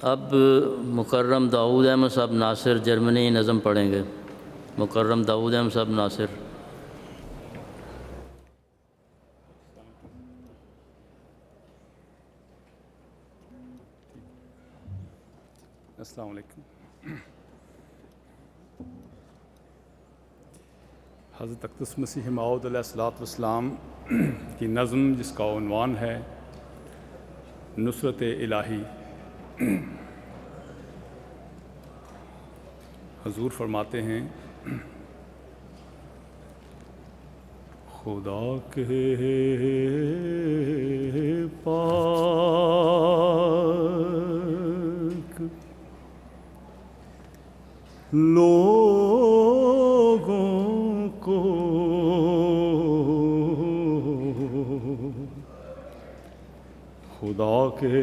اب مکرم داؤد احمد صاحب ناصر جرمنی نظم پڑھیں گے۔ مکرم داؤد احمد صاحب ناصر۔ السلام علیکم۔ حضرت اقدس مسیح موعود علیہ الصلوۃ والسلام کی نظم جس کا عنوان ہے نصرت الہی، حضور فرماتے ہیں خدا کے پاک لوگوں کو خدا کے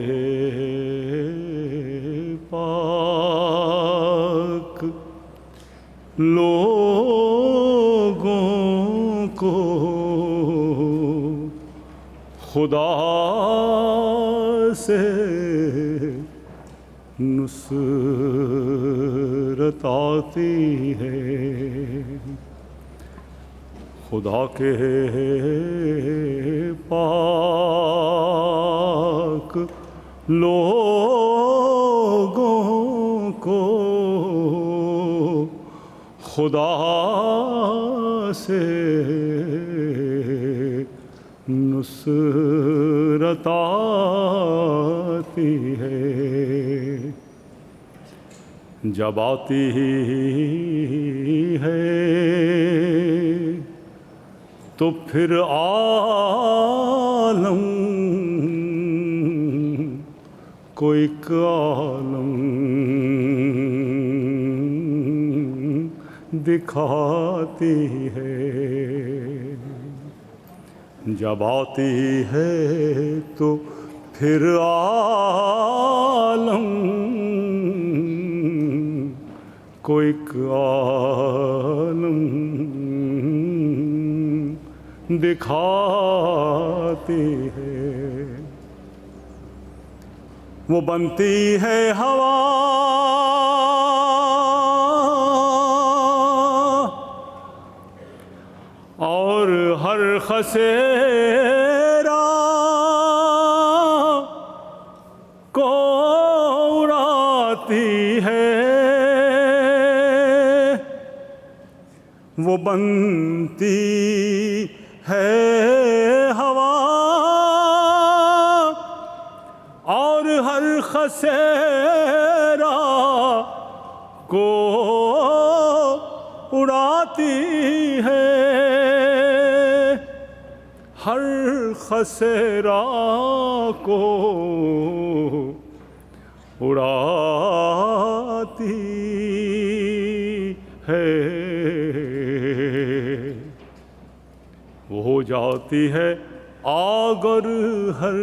پاک لوگوں کو خدا سے نصرت آتی ہے، خدا کے پاک لوگوں کو خدا سے نصرت آتی ہے، جب آتی ہے تو پھر عالم کو ایک عالم دکھاتی ہے، جب آتی ہے تو پھر عالم کو ایک عالم دکھاتی ہے، وہ بنتی ہے ہوا اور ہر خسیرا کو اڑاتی ہے، وہ بنتی ہے ہوا اور ہر خسیرا کو اڑاتی ہے، ہر خسیرا کو اڑاتی ہے، وہ ہو جاتی ہے آگر ہر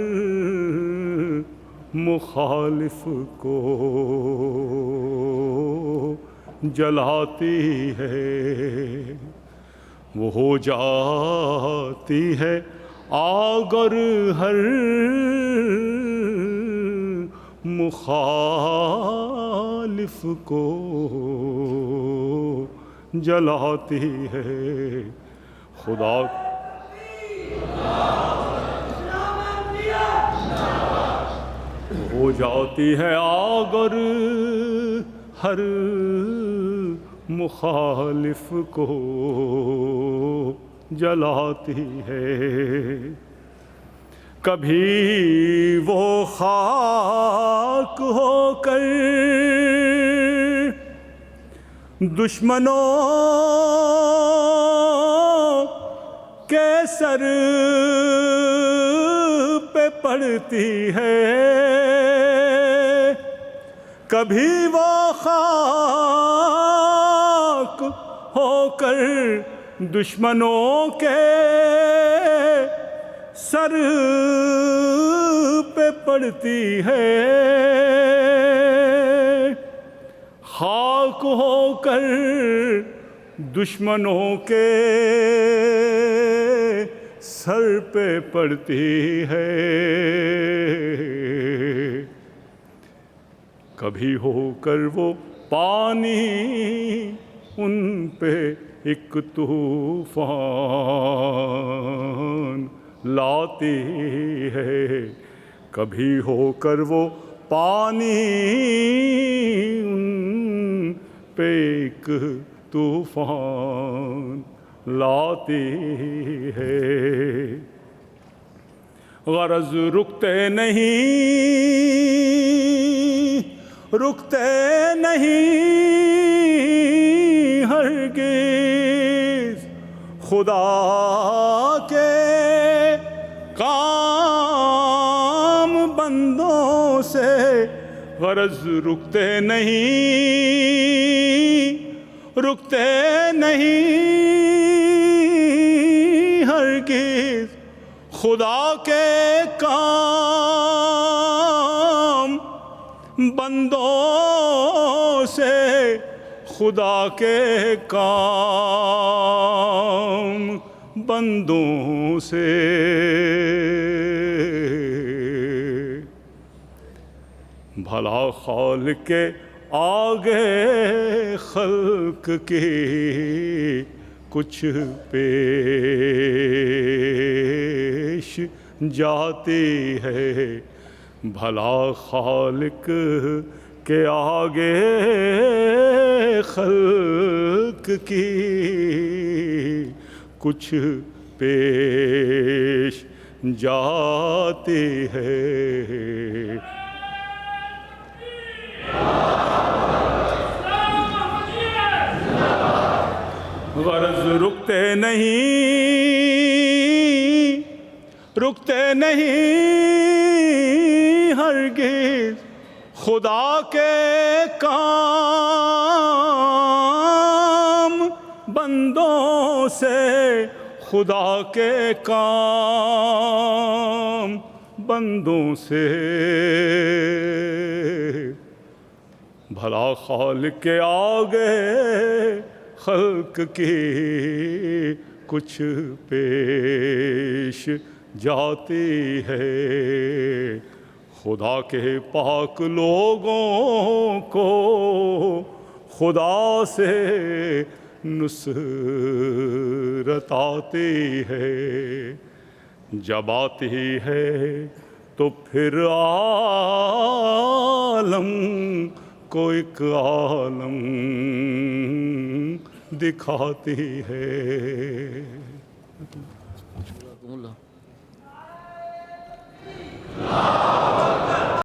مخالف کو جلاتی ہے، وہ ہو جاتی ہے آگر ہر مخالف کو جلاتی ہے، خدا ہو جاتی ہے آگر ہر مخالف کو جلاتی ہے، کبھی وہ خاک ہو کر دشمنوں کے سر پہ پڑتی ہے، کبھی وہ خاک ہو کر دشمنوں کے سر پہ پڑتی ہے، خاک ہو کر دشمنوں کے سر پہ پڑتی ہے، کبھی ہو کر وہ پانی ان پہ ایک طوفان لاتی ہے، کبھی ہو کر وہ پانی ان پہ ایک طوفان لاتی ہے۔ غرض رکتے نہیں ہرگز خدا کے کام بندوں سے، غرض رکتے نہیں ہرگز خدا کے کام بندوں سے، خدا کے کام بندوں سے۔ بھلا خالق کے آگے خلق کی کچھ پیش جاتی ہے، بھلا خالق کے آگے خلق کی کچھ پیش جاتی ہے۔ غرض رکتے نہیں ہرگز خدا کے کام بندوں سے، خدا کے کام بندوں سے۔ بھلا خالق کے آگے خلق کی کچھ پیش جاتی ہے، خدا کے پاک لوگوں کو خدا سے نصرت آتی ہے، جب آتی ہے تو پھر عالم کو ایک عالم دکھاتی ہے۔ اللہ